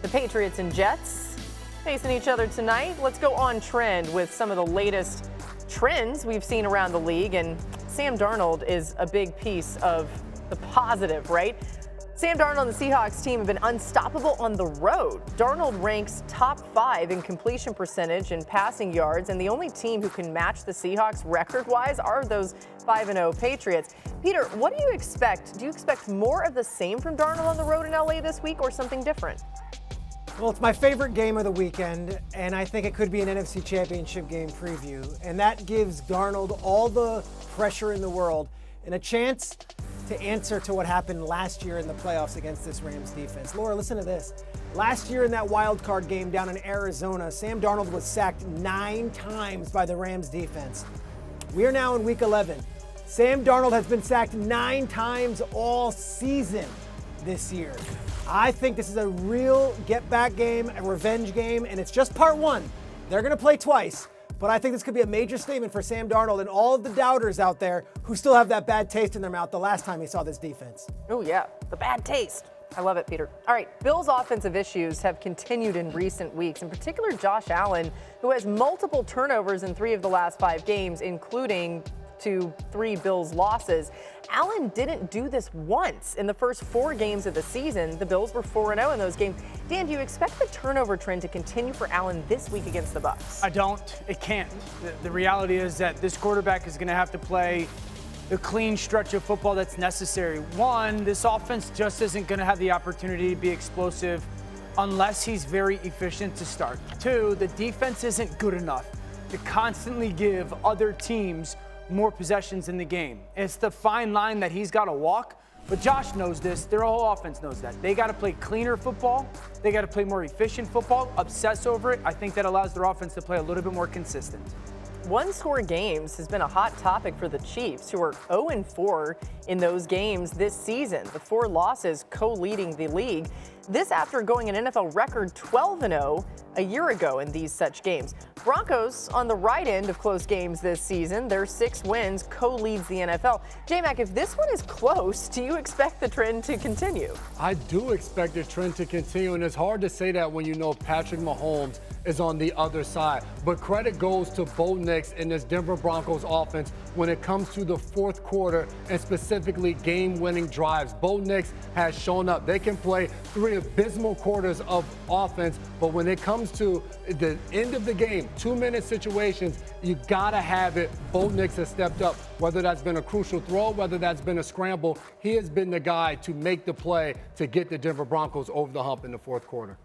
The Patriots and Jets facing each other tonight. Let's go on trend with some of the latest trends we've seen around the league. And Sam Darnold is a big piece of the positive, right? Sam Darnold and the Seahawks team have been unstoppable on the road. Darnold ranks top 5 in completion percentage and passing yards, and the only team who can match the Seahawks record-wise are those 5-0 Patriots. Peter, what do you expect? Do you expect more of the same from Darnold on the road in LA this week or something different? Well, it's my favorite game of the weekend, and I think it could be an NFC Championship game preview. And that gives Darnold all the pressure in the world and a chance to answer to what happened last year in the playoffs against this Rams defense. Laura, listen to this. Last year in that wild card game down in Arizona, Sam Darnold was sacked 9 times by the Rams defense. We are now in week 11. Sam Darnold has been sacked 9 times all season this year. I think this is a real get-back game, a revenge game, and it's just part 1. They're going to play twice. But I think this could be a major statement for Sam Darnold and all of the doubters out there who still have that bad taste in their mouth the last time he saw this defense. Oh, yeah, the bad taste. I love it, Peter. All right, Bills' offensive issues have continued in recent weeks, in particular Josh Allen, who has multiple turnovers in 3 of the last 5 games, including 3 Bills losses. Allen didn't do this once in the first 4 games of the season. The Bills were 4-0 in those games. Dan, do you expect the turnover trend to continue for Allen this week against the Bucs? I don't. It can't. The reality is that this quarterback is going to have to play the clean stretch of football that's necessary. One, this offense just isn't going to have the opportunity to be explosive unless he's very efficient to start. 2, the defense isn't good enough to constantly give other teams more possessions in the game. It's the fine line that he's got to walk, but Josh knows this. Their whole offense knows that. They got to play cleaner football. They got to play more efficient football, obsess over it. I think that allows their offense to play a little bit more consistent. One-score games has been a hot topic for the Chiefs, who are 0-4 in those games this season. The 4 losses co-leading the league. This after going an NFL record 12-0 a year ago in these such games. Broncos on the right end of close games this season. Their 6 wins co-leads the NFL. J-Mac, if this one is close, do you expect the trend to continue? I do expect the trend to continue, and it's hard to say that when you know Patrick Mahomes is on the other side. But credit goes to Bo Nix and this Denver Broncos offense when it comes to the fourth quarter and specifically game-winning drives. Bo Nix has shown up. They can play 3 abysmal quarters of offense, but when it comes to the end of the game, 2-minute situations, you gotta have it. Bo Nix has stepped up, whether that's been a crucial throw, whether that's been a scramble. He has been the guy to make the play to get the Denver Broncos over the hump in the fourth quarter.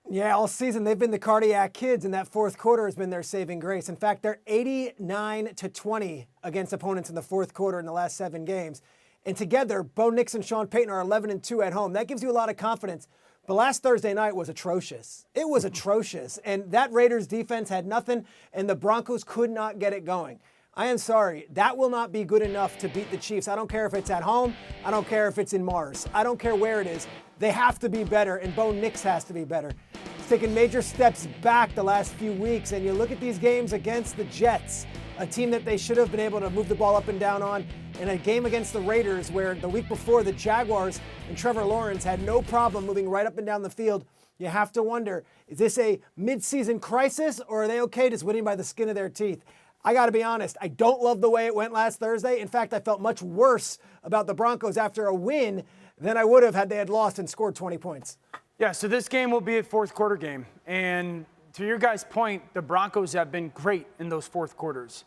Yeah, all season they've been the cardiac kids, and that fourth quarter has been their saving grace. In fact, they're 89-20 against opponents in the fourth quarter in the last 7 games. And together, Bo Nix and Sean Payton are 11-2 at home. That gives you a lot of confidence. But last Thursday night was atrocious. It was atrocious. And that Raiders defense had nothing, and the Broncos could not get it going. I am sorry. That will not be good enough to beat the Chiefs. I don't care if it's at home. I don't care if it's in Mars. I don't care where it is. They have to be better, and Bo Nix has to be better. He's taken major steps back the last few weeks, and you look at these games against the Jets, a team that they should have been able to move the ball up and down on, and a game against the Raiders where the week before the Jaguars and Trevor Lawrence had no problem moving right up and down the field. You have to wonder, is this a midseason crisis, or are they okay just winning by the skin of their teeth? I got to be honest, I don't love the way it went last Thursday. In fact, I felt much worse about the Broncos after a win than I would have had they had lost and scored 20 points. Yeah, so this game will be a fourth quarter game. And to your guys' point, the Broncos have been great in those fourth quarters.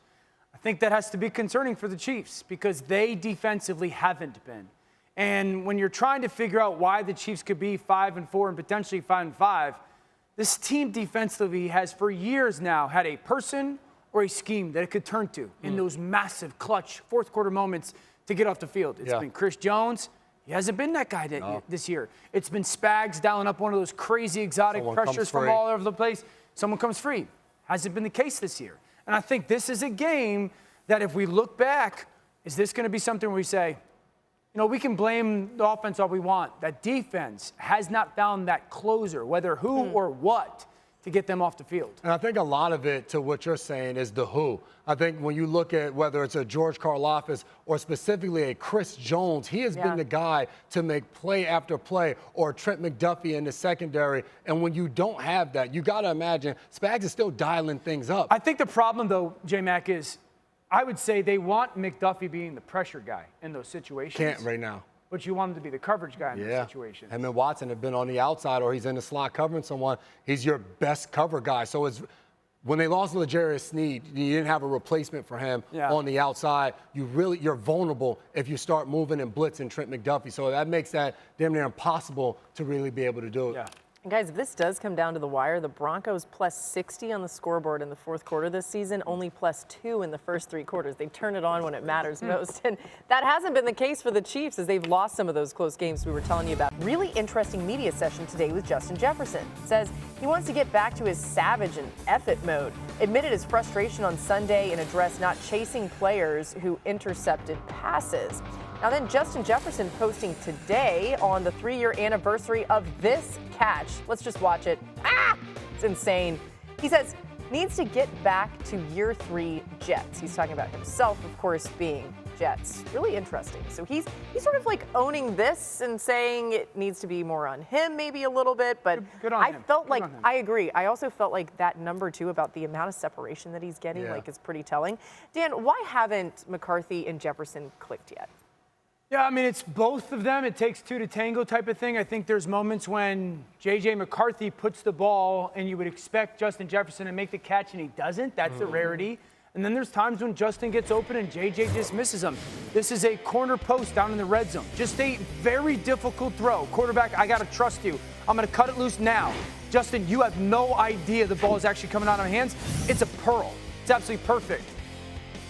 I think that has to be concerning for the Chiefs because they defensively haven't been. And when you're trying to figure out why the Chiefs could be 5-4 and potentially 5-5, this team defensively has for years now had a person or a scheme that it could turn to in those massive clutch fourth quarter moments to get off the field. It's been Chris Jones. He hasn't been that guy this year. It's been Spags dialing up one of those crazy exotic pressures from all over the place. Someone comes free. Hasn't been the case this year. And I think this is a game that if we look back, is this going to be something where we say, you know, we can blame the offense all we want. That defense has not found that closer, whether who or what to get them off the field. And I think a lot of it, to what you're saying, is the who. I think when you look at whether it's a George Karlaftis or specifically a Chris Jones, he has been the guy to make play after play, or Trent McDuffie in the secondary. And when you don't have that, you got to imagine Spags is still dialing things up. I think the problem, though, J-Mac, is I would say they want McDuffie being the pressure guy in those situations. Can't right now. But you want him to be the coverage guy in those situations. Him and Watson have been on the outside, or he's in the slot covering someone. He's your best cover guy. So when they lost L'Jarius Sneed, you didn't have a replacement for him on the outside. You're vulnerable if you start moving and blitzing Trent McDuffie. So that makes that damn near impossible to really be able to do it. Yeah. And guys, if this does come down to the wire, the Broncos plus 60 on the scoreboard in the fourth quarter this season, only plus 2 in the first 3 quarters. They turn it on when it matters most. And that hasn't been the case for the Chiefs, as they've lost some of those close games we were telling you about. Really interesting media session today with Justin Jefferson. Says he wants to get back to his savage and effort mode. Admitted his frustration on Sunday and addressed not chasing players who intercepted passes. Now then, Justin Jefferson posting today on the 3-year anniversary of this catch. Let's just watch it. It's insane. He says needs to get back to year 3 Jets. He's talking about himself, of course, being Jets. Really interesting. So he's sort of like owning this and saying it needs to be more on him maybe a little bit, but Good on him. felt Good like, on him. I agree. I also felt like that number 2 about the amount of separation that he's getting, like, is pretty telling. Dan, why haven't McCarthy and Jefferson clicked yet? Yeah, I mean, it's both of them. It takes 2 to tango type of thing. I think there's moments when J.J. McCarthy puts the ball and you would expect Justin Jefferson to make the catch and he doesn't. That's a rarity. And then there's times when Justin gets open and J.J. just misses him. This is a corner post down in the red zone. Just a very difficult throw. Quarterback, I got to trust you. I'm going to cut it loose now. Justin, you have no idea the ball is actually coming out of my hands. It's a pearl. It's absolutely perfect.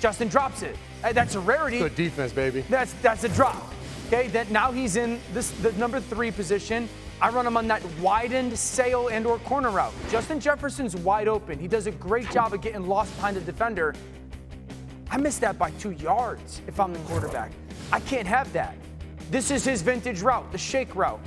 Justin drops it. That's a rarity. Good defense, baby. That's a drop. Okay, that now he's in the number 3 position. I run him on that widened sail and or corner route. Justin Jefferson's wide open. He does a great job of getting lost behind the defender. I missed that by 2 yards if I'm the quarterback. I can't have that. This is his vintage route, the shake route.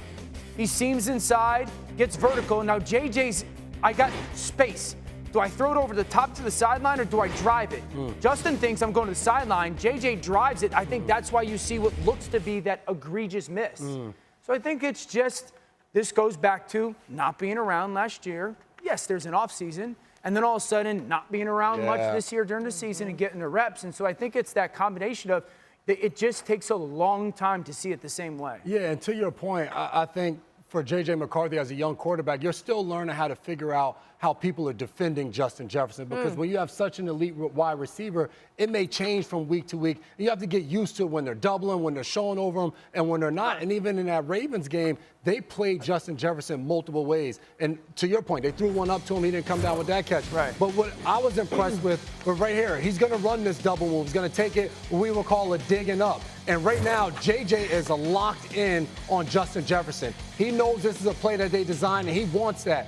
He seams inside, gets vertical, and now JJ's, I got space. Do I throw it over the top to the sideline or do I drive it? Justin thinks I'm going to the sideline. JJ drives it. I think that's why you see what looks to be that egregious miss. So I think it's just, this goes back to not being around last year. Yes, there's an offseason. And then all of a sudden not being around much this year during the season and getting the reps. And so I think it's that combination of it just takes a long time to see it the same way. Yeah, and to your point, I think for J.J. McCarthy as a young quarterback, you're still learning how to figure out how people are defending Justin Jefferson, because when you have such an elite wide receiver, it may change from week to week. You have to get used to when they're doubling, when they're showing over them, and when they're not. And even in that Ravens game, they played Justin Jefferson multiple ways. And to your point, they threw one up to him. He didn't come down with that catch. Right. But what I was impressed with right here, he's going to run this double move. He's going to take it what we will call a digging up. And right now, J.J. is locked in on Justin Jefferson. He knows this is a play that they designed, and he wants that.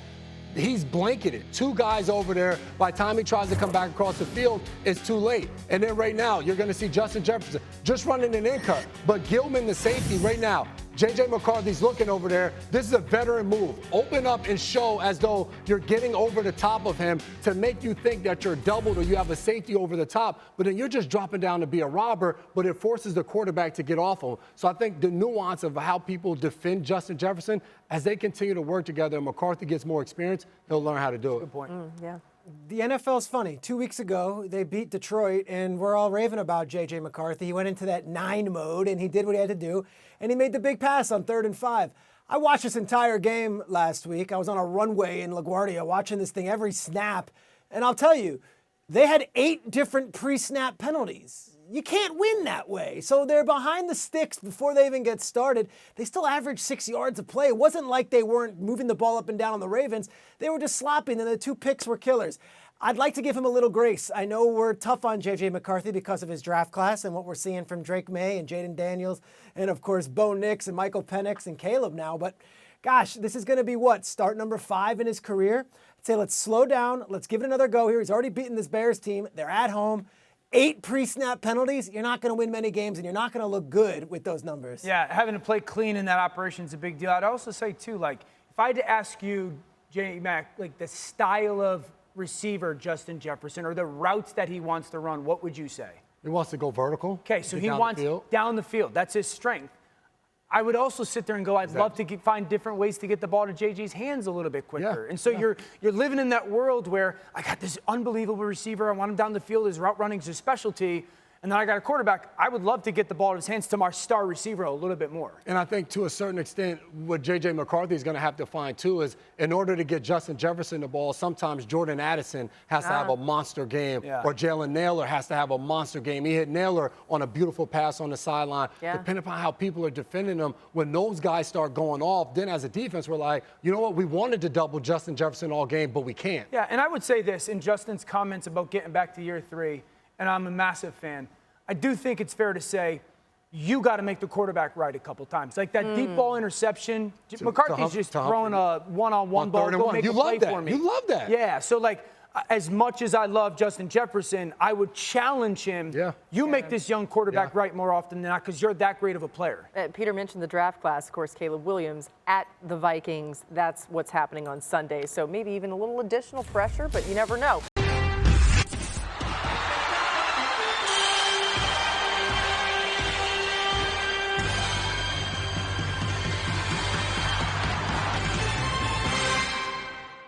He's blanketed. 2 guys over there. By the time he tries to come back across the field, it's too late. And then right now, you're going to see Justin Jefferson just running an in cut. But Gilman, the safety, right now, J.J. McCarthy's looking over there. This is a veteran move. Open up and show as though you're getting over the top of him to make you think that you're doubled or you have a safety over the top. But then you're just dropping down to be a robber, but it forces the quarterback to get off him. So I think the nuance of how people defend Justin Jefferson, as they continue to work together and McCarthy gets more experience, he'll learn how to do it. Good point. Yeah. The NFL's funny. 2 weeks ago, they beat Detroit, and we're all raving about J.J. McCarthy. He went into that 9 mode, and he did what he had to do, and he made the big pass on 3rd and 5. I watched this entire game last week. I was on a runway in LaGuardia watching this thing every snap, and I'll tell you, they had 8 different pre-snap penalties. You can't win that way. So they're behind the sticks before they even get started. They still averaged 6 yards a play. It wasn't like they weren't moving the ball up and down on the Ravens. They were just sloppy, and then the 2 picks were killers. I'd like to give him a little grace. I know we're tough on J.J. McCarthy because of his draft class and what we're seeing from Drake May and Jaden Daniels and, of course, Bo Nix and Michael Penix and Caleb now. But, gosh, this is going to be what? Start number 5 in his career? I'd say let's slow down. Let's give it another go here. He's already beaten this Bears team. They're at home. 8 pre-snap penalties, you're not going to win many games, and you're not going to look good with those numbers. Yeah, having to play clean in that operation is a big deal. I'd also say, too, like, if I had to ask you, J-Mac, like the style of receiver Justin Jefferson or the routes that he wants to run, what would you say? He wants to go vertical. Okay, so he wants down the field. That's his strength. I would also sit there and go, I'd love to find different ways to get the ball to JJ's hands a little bit quicker. Yeah, and so you're living in that world where I got this unbelievable receiver. I want him down the field. His route running is his specialty. And then I got a quarterback. I would love to get the ball in his hands to my star receiver a little bit more. And I think to a certain extent, what J.J. McCarthy is going to have to find too is in order to get Justin Jefferson the ball, sometimes Jordan Addison has to have a monster game, or Jalen Naylor has to have a monster game. He hit Naylor on a beautiful pass on the sideline. Depending upon how people are defending him, when those guys start going off, then as a defense, we're like, you know what, we wanted to double Justin Jefferson all game, but we can't. Yeah, and I would say this in Justin's comments about getting back to year 3, and I'm a massive fan. I do think it's fair to say you got to make the quarterback right a couple times. Like that deep ball interception, McCarthy's just throwing a one-on-one ball. Go make a play for me. You love that. Yeah, so like as much as I love Justin Jefferson, I would challenge him. You make this young quarterback right more often than not because you're that great of a player. Peter mentioned the draft class, of course, Caleb Williams at the Vikings. That's what's happening on Sunday. So maybe even a little additional pressure, but you never know.